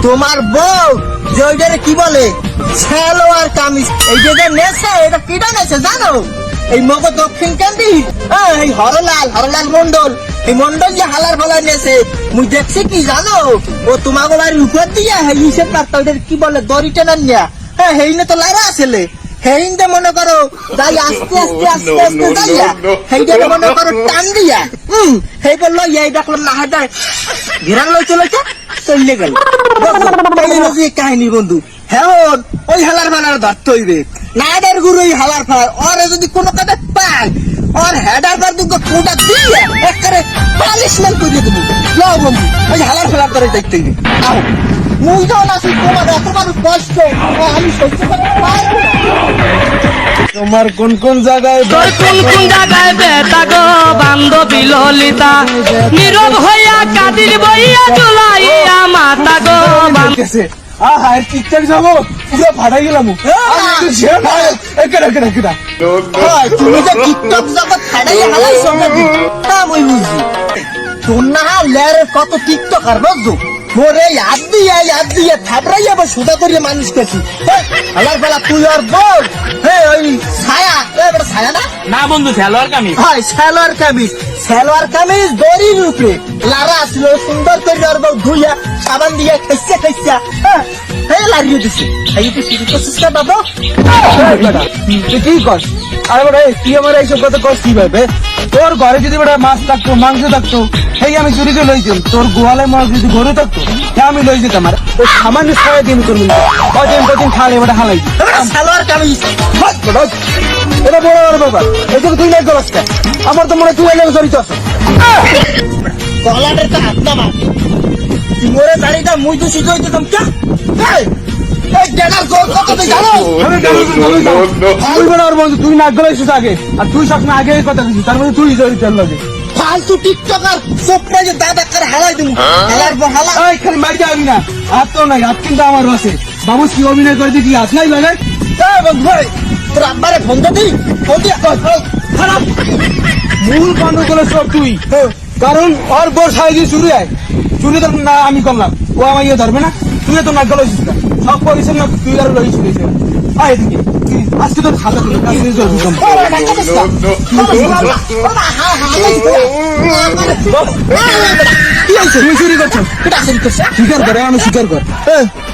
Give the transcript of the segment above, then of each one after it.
তোমার বউ যে ওইটারে কি বলে সালোয়ার কামিজ এই যে নেছে এটা কিটা নেছে জানো? এই মগ দক্ষিণ কান্দি এই হরলাল মন্ডল এই মন্ডল যে হালার ফালার নেছে মুই দেখছি কি জানো ও তোমাকে বাড়ির উপর দিয়া হিসেব পারতা ওইটার কি বলে দড়িটা না নিয়া হেইনে তো লারা আসলে হেইন্দে মনে করো যাই আস্তে যাইয়া হেইটাকে মনে করো টান দিয়া হেই বললো এই দেখলাম না হাজার ঘেরান লই চলে গেল কাহিনী বন্ধু হ্যাঁ ওই হালার ফালার ধরতে হইবে নাইডার গুরু ওই হালার ফালার ওরে যদি কোনো কাজে পায় ওর হেডার বার দুটো কোটা দিয়ে একেবারে পানিশমেন্ট করে দেবো যাও বন্ধু ওই হালার ফালার ধরে দেখতে হইবে আও মুই তো না তোমার এতবার কষ্ট আমি সহ্য করতে পারবো না। তোমার কোন কোন জায়গায় বেটা গো বান্ধবী ললিতা নীরব হইয়া কাদির বইয়া জুলাইয়া মাতা গো টিকটক যাবো পুরো ভাড়াই গেলাম তুমি যে টিকটক জগৎ ছাড়াই হালাইছো না মই বুঝি তোর না লের কত টিকটক আর বুঝছো মোরে ইয়াদ দিয়ে থাপড়াইয়া বা সুদা করিয়া মানুষ করছি হালার বেলা তুই আর বল ওই ছায়া এবার ছায়া না বন্ধু সালোয়ার কামিজ হয় সালোয়ার কামিজ দড়ির উপরে লারা আসলো সুন্দর করে আর বউ ধুইয়া সাবান দিয়ে খাইছা লারিয়ে দিছে এই তো শুরু করছিস না বাবা তুই কি কর? আরে বেটা তুই আমার এইসব কথা কর কি ভাবে? তোর ঘরে যদি বেটা মাছ থাকতো মাংস থাকতো সেই আমি চুরি করে লই যেতাম। তোর গোয়ালে মাছ যদি গরু থাকতো সে আমি লই যেতাম। আর ওই সামান্য ছাড়া দিন তোর কদিন খালে বেটা হালাই সালোয়ার কামিজ এটা বড় বড় ব্যাপার। এই জন্য তুই নাই গলাস আমার তো মনে হয় তুই এলাকা জড়িত আছে। কলারের তো হাত নামা মোরে দাড়িটা মুই তো শিখে দিতাম কে তুই নাক গলাইছিস আগে আর তুই সবসময় আগে কথা দিচ্ছিস তার মধ্যে তুই জড়িত লাগে ফালতু টিকটকার চোপড়া যে দাদা করে হালাই দিব হালা খালি মারি যাবি না। হাত তো নাই, হাত কিন্তু আমার আছে। বাবু কি অভিনয় করে দিবি হাত নাই লাগে বন্ধু ভাই তোর আব্বারে ফোন দিই ফোন দিয়া খারাপ মূল বন্ধ করে সব তুই কারণ ওর বোর সাইজে চুরি হয় চুরি তো না আমি করলাম ও আমার ইয়ে ধরবে না। তুই তো নাক গলাইছিস না সব পরিশ্রম না তুই আর লই চুরিয়েছে এদিকে আজকে তোর খাতা তুলে তুই চুরি করছো স্বীকার করে আমি স্বীকার কর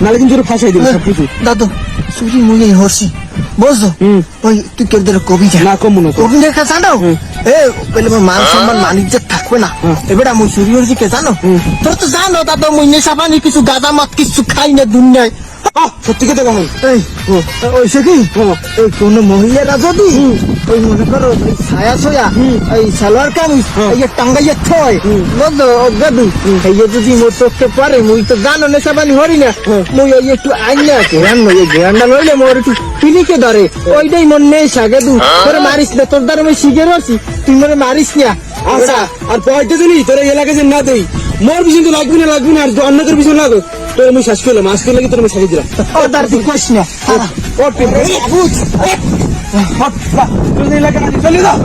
নালে কিন্তু ফাঁসাই দিবি সবকিছু দাদু চুরি মুই হরছি বুঝছো ওই তুই কেউ কবি না কম মনে কবি দেখা জানো পেলে মান সম্মান মানিজ্য থাকবে না এবার আমি চুরি হরছি কে জানো তোর তো জানো দাদা মুই নেশা পানি কিছু গাঁদা মত কিছু খাই না দুনিয়ায় সত্যি কথা কখন ওই সে কি এই কোন মহিলারা যদি ওই মনে করো ছায়া ছয়া এই সালোয়ার কামিজ এই টাঙ্গাইয়া থয় বুঝলো গাদু এই যদি মোর চোখে পরে মুই তো জানো নেশা পানি হরি না মুই ওই একটু আইনা ঘেরান নই ঘেরানটা লইলে মোর একটু পিলিকে ধরে ওইটাই মন নেশা গাদু তোরে মারিস না তোর দ্বারা আমি শিখে রয়েছি তুই মনে মারিস না আচ্ছা আর পয়সা দিলি তোর এলাকায় না দেই মোর পিছন তো লাগবি না আর অন্য তোর পিছন লাগো তোর আমি শ্বাস করলাম আজকে লাগে তোর আমি সাজিয়ে দিলাম তার তুই কইস না এলাকা চলে যাও